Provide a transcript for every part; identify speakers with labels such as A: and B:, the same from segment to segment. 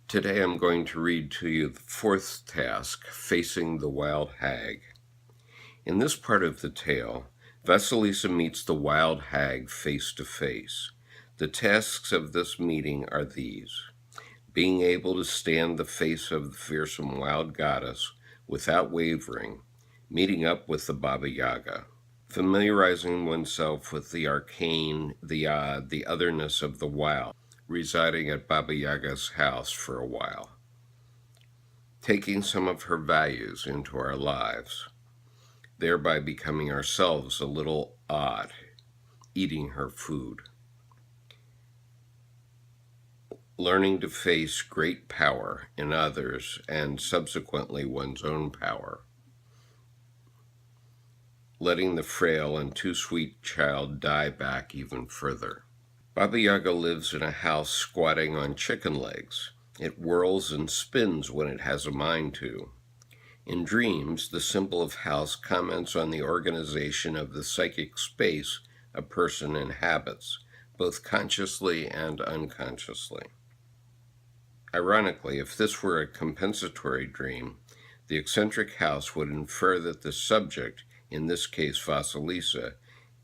A: Today I'm going to read to you the fourth task, Facing the Wild Hag. In this part of the tale, Vasilisa meets the wild hag face to face. The tasks of this meeting are these: being able to stand the face of the fearsome wild goddess without wavering, meeting up with the Baba Yaga, familiarizing oneself with the arcane, the odd, the otherness of the wild, residing at Baba Yaga's house for a while, taking some of her values into our lives, thereby becoming ourselves a little odd, eating her food, learning to face great power in others and subsequently one's own power, letting the frail and too sweet child die back even further. Baba Yaga lives in a house squatting on chicken legs. It whirls and spins when it has a mind to. In dreams, the symbol of house comments on the organization of the psychic space a person inhabits, both consciously and unconsciously. Ironically, if this were a compensatory dream, the eccentric house would infer that the subject, in this case Vasilisa,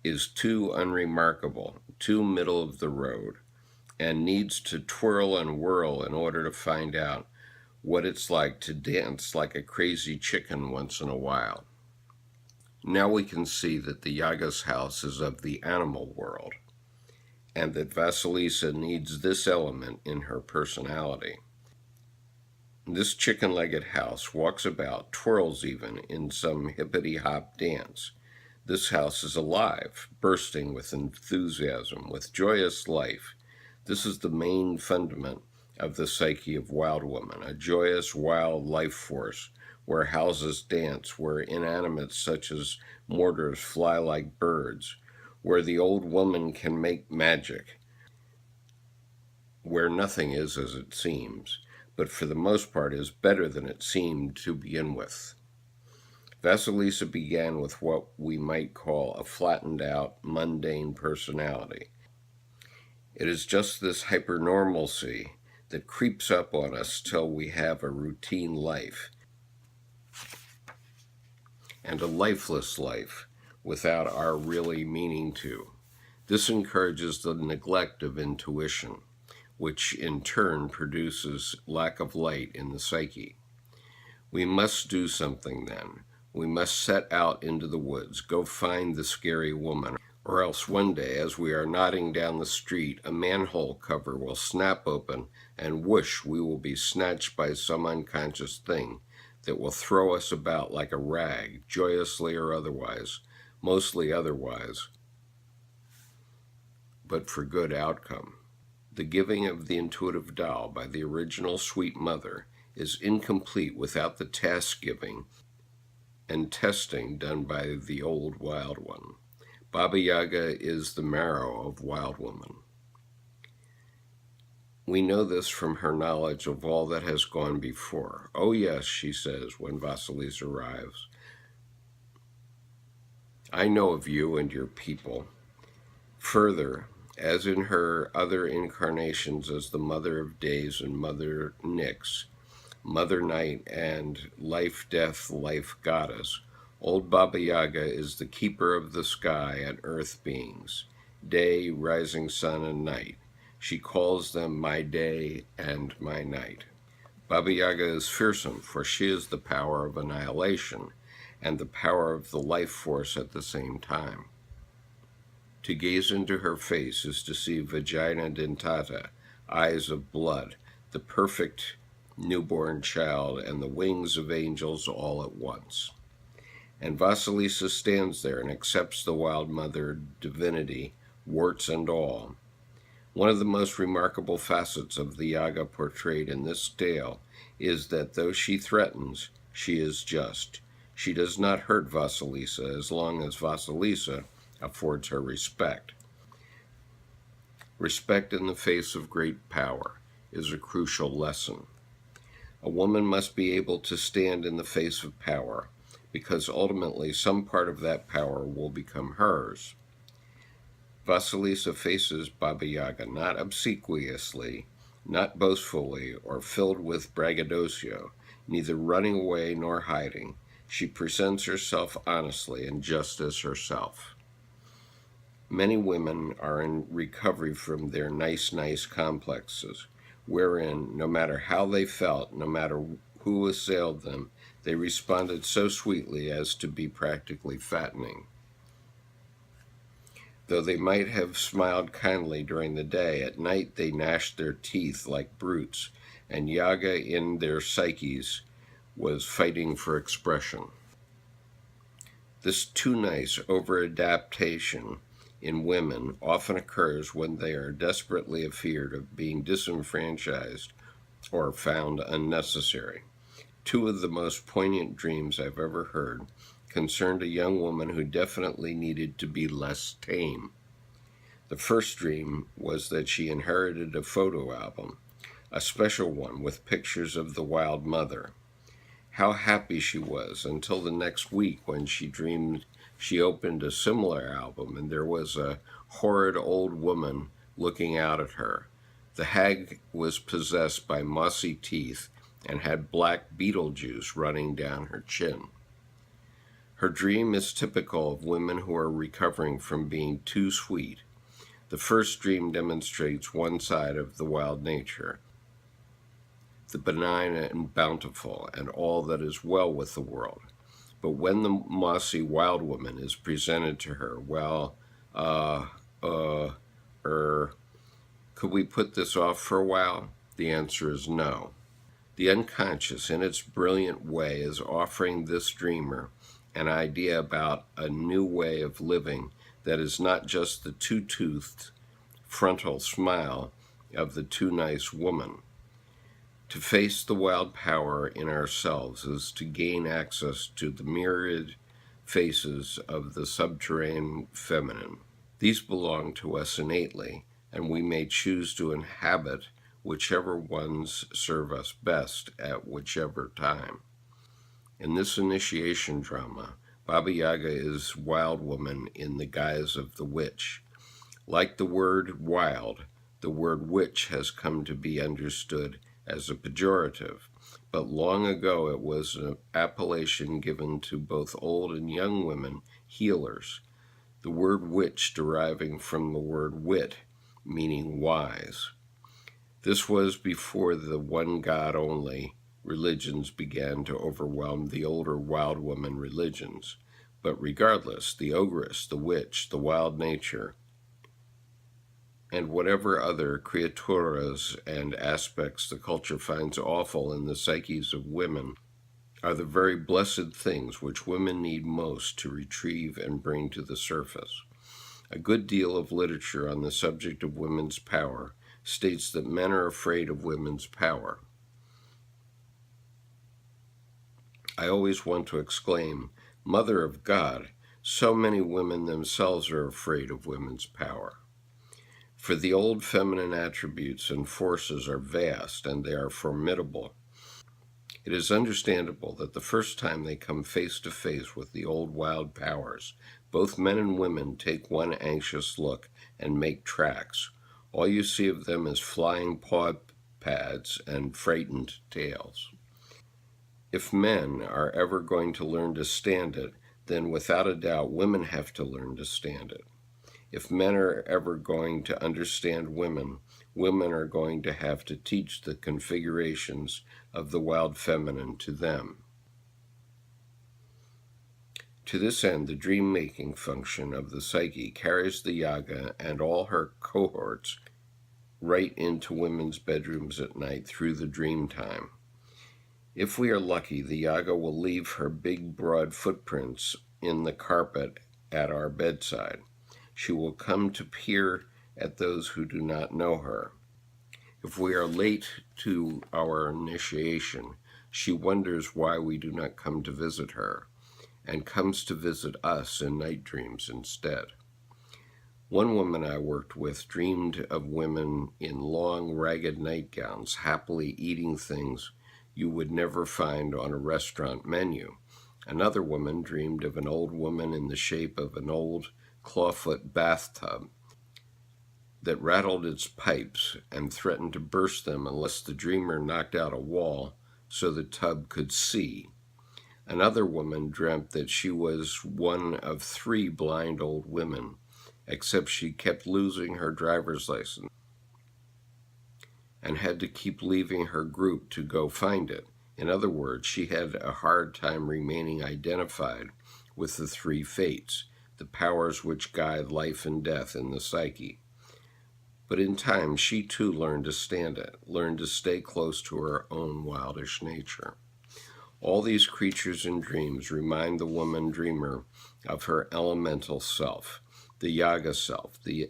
A: is too unremarkable, too middle of the road, and needs to twirl and whirl in order to find out what it's like to dance like a crazy chicken once in a while. Now we can see that the Yaga's house is of the animal world, and that Vasilisa needs this element in her personality. This chicken-legged house walks about, twirls even, in some hippity-hop dance. This house is alive, bursting with enthusiasm, with joyous life. This is the main fundament of the psyche of wild woman, a joyous, wild life force where houses dance, where inanimates such as mortars fly like birds, where the old woman can make magic, where nothing is as it seems, but for the most part is better than it seemed to begin with. Vasilisa began with what we might call a flattened out, mundane personality. It is just this hypernormalcy that creeps up on us till we have a routine life, and a lifeless life without our really meaning to. This encourages the neglect of intuition, which in turn produces lack of light in the psyche. We must do something then. We must set out into the woods, go find the scary woman, or else one day, as we are nodding down the street, a manhole cover will snap open, and whoosh, we will be snatched by some unconscious thing that will throw us about like a rag, joyously or otherwise, mostly otherwise, but for good outcome. The giving of the intuitive doll by the original sweet mother is incomplete without the task giving and testing done by the old wild one. Baba Yaga is the marrow of wild woman. We know this from her knowledge of all that has gone before. "Oh yes," she says when Vasilisa arrives, "I know of you and your people." Further, as in her other incarnations as the Mother of Days and Mother Nyx, Mother Night, and Life, Death, Life Goddess, old Baba Yaga is the keeper of the sky and earth beings, day, rising sun, and night. She calls them my day and my night. Baba Yaga is fearsome, for she is the power of annihilation and the power of the life force at the same time. To gaze into her face is to see vagina dentata, eyes of blood, the perfect newborn child, and the wings of angels all at once. And Vasilisa stands there and accepts the wild mother divinity, warts and all. One of the most remarkable facets of the Yaga portrayed in this tale is that though she threatens, she is just. She does not hurt Vasilisa as long as Vasilisa affords her respect. Respect in the face of great power is a crucial lesson. A woman must be able to stand in the face of power, because ultimately some part of that power will become hers. Vasilisa faces Baba Yaga not obsequiously, not boastfully or filled with braggadocio, neither running away nor hiding. She presents herself honestly and just as herself. Many women are in recovery from their nice complexes, wherein, no matter how they felt, no matter who assailed them, they responded so sweetly as to be practically fattening. Though they might have smiled kindly during the day, at night they gnashed their teeth like brutes, and Yaga in their psyches was fighting for expression. This too nice over-adaptation in women often occurs when they are desperately afeard of being disenfranchised or found unnecessary. Two of the most poignant dreams I've ever heard concerned a young woman who definitely needed to be less tame. The first dream was that she inherited a photo album, a special one with pictures of the wild mother. How happy she was until the next week when she dreamed she opened a similar album and there was a horrid old woman looking out at her. The hag was possessed by mossy teeth and had black beetle juice running down her chin. Her dream is typical of women who are recovering from being too sweet. The first dream demonstrates one side of the wild nature, the benign and bountiful, and all that is well with the world. But when the mossy wild woman is presented to her, well, could we put this off for a while? The answer is no. The unconscious, in its brilliant way, is offering this dreamer an idea about a new way of living that is not just the two-toothed frontal smile of the too nice woman. To face the wild power in ourselves is to gain access to the myriad faces of the subterranean feminine. These belong to us innately, and we may choose to inhabit whichever ones serve us best at whichever time. In this initiation drama, Baba Yaga is wild woman in the guise of the witch. Like the word wild, the word witch has come to be understood as a pejorative, but long ago it was an appellation given to both old and young women healers, the word witch deriving from the word wit, meaning wise. This was before the one God only religions began to overwhelm the older wild woman religions. But regardless, the ogress, the witch, the wild nature, and whatever other criaturas and aspects the culture finds awful in the psyches of women are the very blessed things which women need most to retrieve and bring to the surface. A good deal of literature on the subject of women's power states that men are afraid of women's power. I always want to exclaim, Mother of God, so many women themselves are afraid of women's power. For the old feminine attributes and forces are vast, and they are formidable. It is understandable that the first time they come face to face with the old wild powers, both men and women take one anxious look and make tracks. All you see of them is flying paw pads and frightened tails. If men are ever going to learn to stand it, then without a doubt women have to learn to stand it. If men are ever going to understand women, women are going to have to teach the configurations of the wild feminine to them. To this end, the dream-making function of the psyche carries the yaga and all her cohorts right into women's bedrooms at night through the dream time. If we are lucky, the yaga will leave her big, broad footprints in the carpet at our bedside. She will come to peer at those who do not know her. If we are late to our initiation, she wonders why we do not come to visit her, and comes to visit us in night dreams instead. One woman I worked with dreamed of women in long, ragged nightgowns happily eating things you would never find on a restaurant menu. Another woman dreamed of an old woman in the shape of an old clawfoot bathtub. that rattled its pipes and threatened to burst them unless the dreamer knocked out a wall so the tub could see. Another woman dreamt that she was one of 3 blind old women, except she kept losing her driver's license and had to keep leaving her group to go find it. In other words, she had a hard time remaining identified with the 3 fates, the powers which guide life and death in the psyche. But in time, she too learned to stand it, learned to stay close to her own wildish nature. All these creatures in dreams remind the woman dreamer of her elemental self, the yaga self, the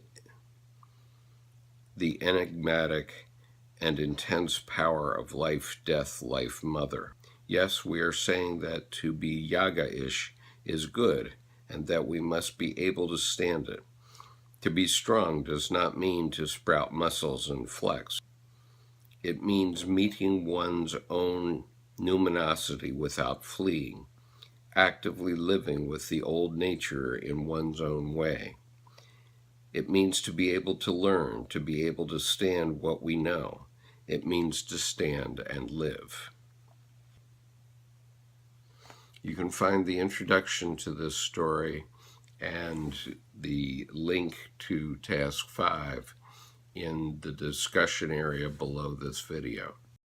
A: enigmatic and intense power of life, death, life, mother. Yes, we are saying that to be yaga-ish is good, and that we must be able to stand it. To be strong does not mean to sprout muscles and flex. It means meeting one's own numinosity without fleeing, actively living with the old nature in one's own way. It means to be able to learn, to be able to stand what we know. It means to stand and live. You can find the introduction to this story and the link to Task 5 in the discussion area below this video.